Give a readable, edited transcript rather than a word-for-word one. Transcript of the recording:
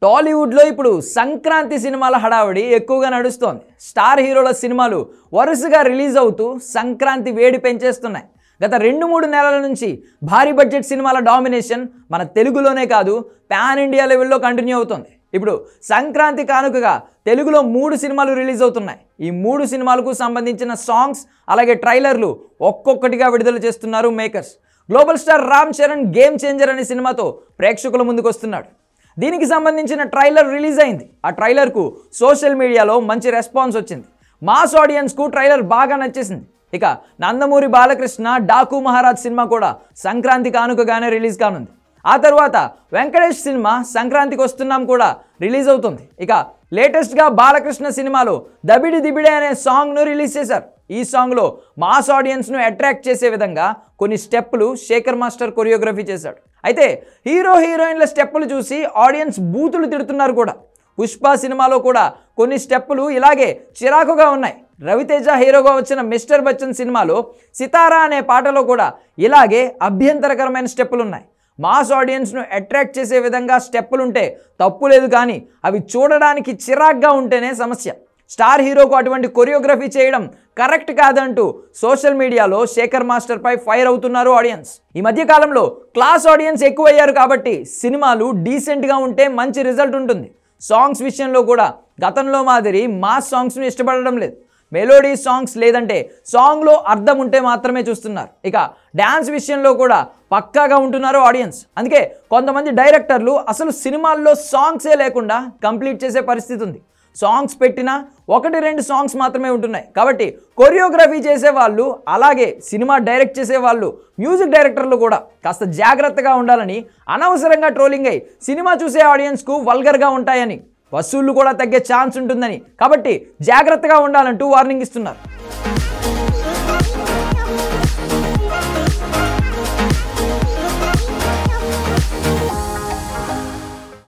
టాలీవుడ్లో ఇప్పుడు సంక్రాంతి సినిమాల హడావిడి ఎక్కువగా నడుస్తోంది. స్టార్ హీరోల సినిమాలు వరుసగా రిలీజ్ అవుతూ సంక్రాంతి వేడి పెంచేస్తున్నాయి. గత 2-3 నెలల నుంచి భారీ బడ్జెట్ సినిమాల డామినేషన్ మన తెలుగులోనే కాదు పాన్ ఇండియా లెవెల్లో కంటిన్యూ అవుతుంది. ఇప్పుడు సంక్రాంతి కానుకగా తెలుగులో 3 సినిమాలు రిలీజ్ అవుతున్నాయి. ఈ 3 సినిమాలకు సంబంధించిన సాంగ్స్ అలాగే ట్రైలర్లు ఒక్కొక్కటిగా విడుదల చేస్తున్నారు makers. Global star Ram Charan game changer అనే సినిమాతో ప్రేక్షకుల ముందుకు వస్తున్నాడు. దీనికి సంబంధించిన ట్రైలర్ రిలీజ్ అయింది. ఆ ట్రైలర్కు సోషల్ మీడియాలో మంచి రెస్పాన్స్ వచ్చింది. మాస్ ఆడియన్స్కు ట్రైలర్ బాగా నచ్చేసింది. ఇక నందమూరి బాలకృష్ణ డాకు మహారాజ్ సినిమా కూడా సంక్రాంతి కానుకగానే రిలీజ్ కానుంది. ఆ తర్వాత వెంకటేష్ సినిమా సంక్రాంతికి వస్తున్నాం కూడా రిలీజ్ అవుతుంది. ఇక లేటెస్ట్గా బాలకృష్ణ సినిమాలో దబిడి దిబిడే అనే సాంగ్ను రిలీజ్ చేశారు. ఈ సాంగ్లో మాస్ ఆడియన్స్ను అట్రాక్ట్ చేసే విధంగా కొన్ని స్టెప్పులు శేఖర్ మాస్టర్ కొరియోగ్రఫీ చేశాడు. అయితే హీరో హీరోయిన్ల స్టెప్పులు చూసి ఆడియన్స్ బూతులు తిడుతున్నారు కూడా. పుష్ప సినిమాలో కూడా కొన్ని స్టెప్పులు ఇలాగే చిరాకుగా ఉన్నాయి. రవితేజ హీరోగా వచ్చిన మిస్టర్ బచ్చన్ సినిమాలో సితారా అనే పాటలో కూడా ఇలాగే అభ్యంతరకరమైన స్టెప్పులు ఉన్నాయి. మాస్ ఆడియన్స్ను అట్రాక్ట్ చేసే విధంగా స్టెప్పులుంటే తప్పు లేదు, కానీ అవి చూడడానికి చిరాగ్గా ఉంటేనే సమస్య. స్టార్ హీరోకు అటువంటి కొరియోగ్రఫీ చేయడం కరెక్ట్ కాదంటూ సోషల్ మీడియాలో శేఖర్ మాస్టర్పై ఫైర్ అవుతున్నారు ఆడియన్స్. ఈ మధ్య కాలంలో క్లాస్ ఆడియన్స్ ఎక్కువయ్యారు కాబట్టి సినిమాలు డీసెంట్గా ఉంటే మంచి రిజల్ట్ ఉంటుంది. సాంగ్స్ విషయంలో కూడా గతంలో మాదిరి మాస్ సాంగ్స్ను ఇష్టపడడం లేదు. మెలోడీ సాంగ్స్ లేదంటే సాంగ్లో అర్థం ఉంటే మాత్రమే చూస్తున్నారు. ఇక డ్యాన్స్ విషయంలో కూడా పక్కాగా ఉంటున్నారు ఆడియన్స్. అందుకే కొంతమంది డైరెక్టర్లు అసలు సినిమాల్లో సాంగ్సే లేకుండా కంప్లీట్ చేసే పరిస్థితి ఉంది. సాంగ్స్ పెట్టినా 1-2 సాంగ్స్ మాత్రమే ఉంటున్నాయి. కాబట్టి కొరియోగ్రఫీ చేసేవాళ్ళు అలాగే సినిమా డైరెక్ట్ చేసేవాళ్ళు మ్యూజిక్ డైరెక్టర్లు కూడా కాస్త జాగ్రత్తగా ఉండాలని, అనవసరంగా ట్రోలింగ్ అయి సినిమా చూసే ఆడియన్స్కు వల్గర్గా ఉంటాయని, వసూళ్లు కూడా తగ్గే ఛాన్స్ ఉంటుందని, కాబట్టి జాగ్రత్తగా ఉండాలంటూ వార్నింగ్ ఇస్తున్నారు.